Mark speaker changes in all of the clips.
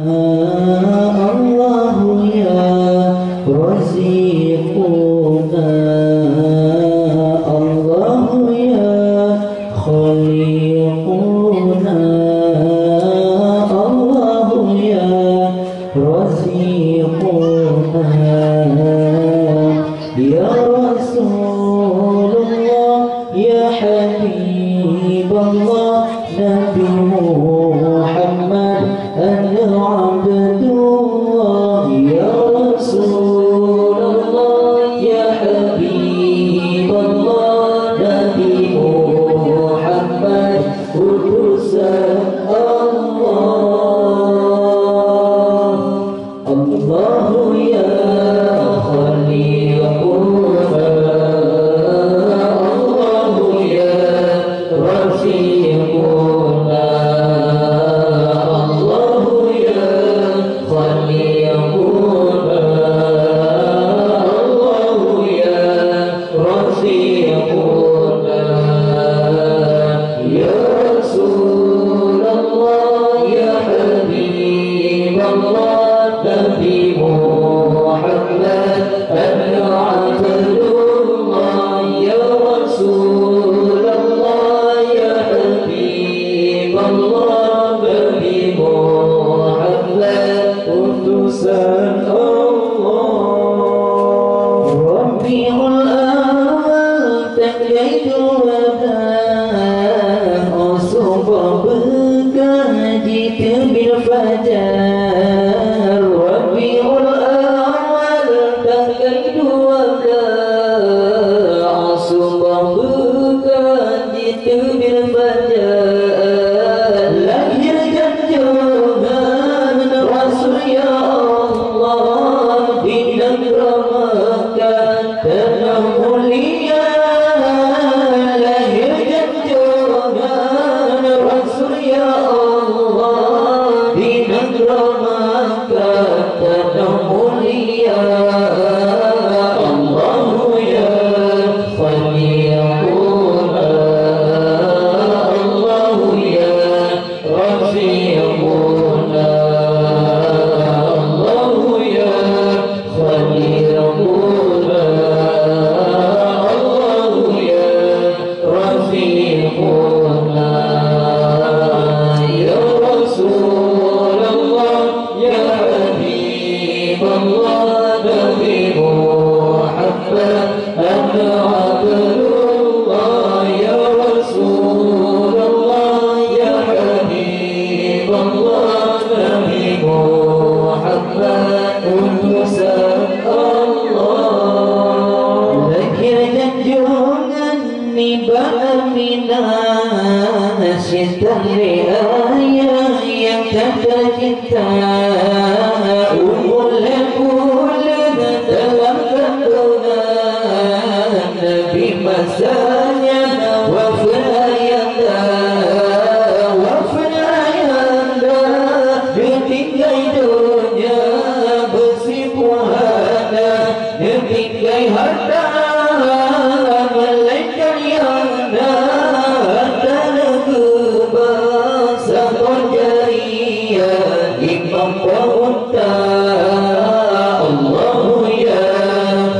Speaker 1: Allahu ya Raziquna, Allahu ya Khaliquna, Allahu ya Raziquna, ya Rasulullah, ya Habiballah, Nabi Muhammad Abdullah, ya Rasulullah, ya Habiballah, Nabi Muhammad utusan Allah. Allahu ya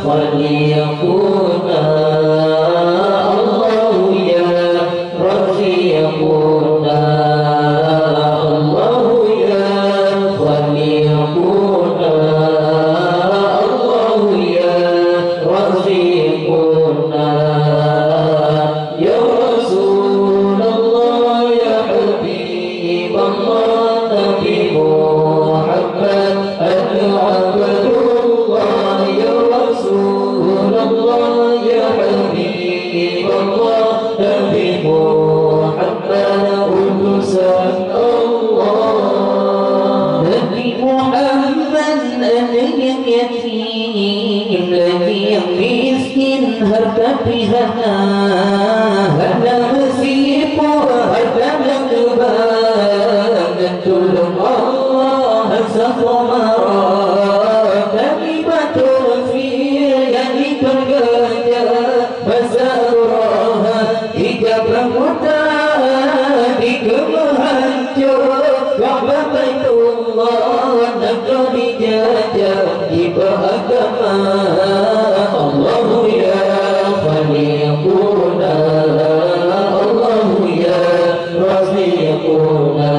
Speaker 1: Khaliquna, Allahu ya Rafiquna,
Speaker 2: Ka'bah Baitullah
Speaker 1: jadi beragama. Allahu ya khaliquna, Allahu ya raziquna,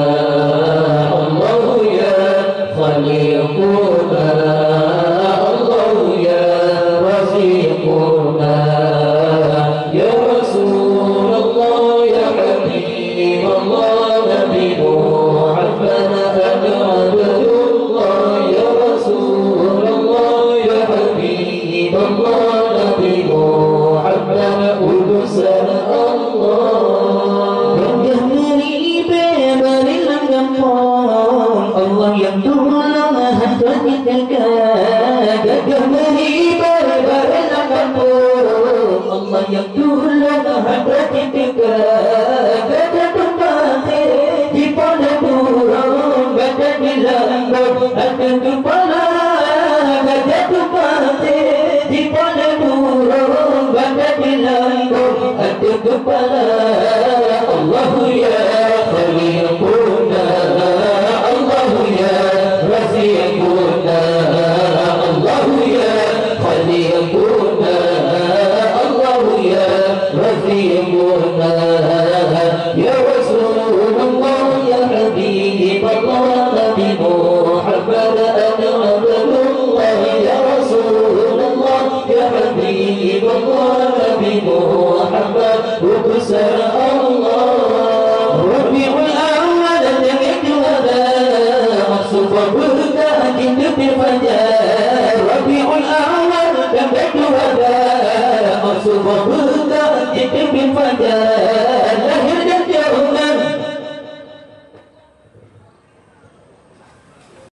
Speaker 1: Allahu ya khaliquna, Allahu ya raziquna. Ya Rasulullah ya Habib Allah Nabi Muhammad Abdullah. Ya Rasulullah ya Habib Allah Nabi Muhammad utusan Allah. Gagah meribe berilang gampang, Allah yang tolong hamba kita. Gagah meribe berilang gampang, Allah yang tolong hamba kita. Gagah tumpah di pada burung, gagah di lambung ada kepala. Gagah tumpah di pada burung, gagah di lambung ada kepala. Allahu ya khaliquna, Allahu ya raziquna, Allahu ya khaliquna, Allahu ya raziquna. Ya Rasulullah ya Habib Allah Nabi Muhammad Abdullah. Ya Rasulullah ya Habib Allah Nabi Muhammad utusan Allah. Rabiul awal terjadi wabah, maksudnya berkah di tepi fajar. Rabiul awal terjadi wabah, maksudnya berkah di tepi fajar.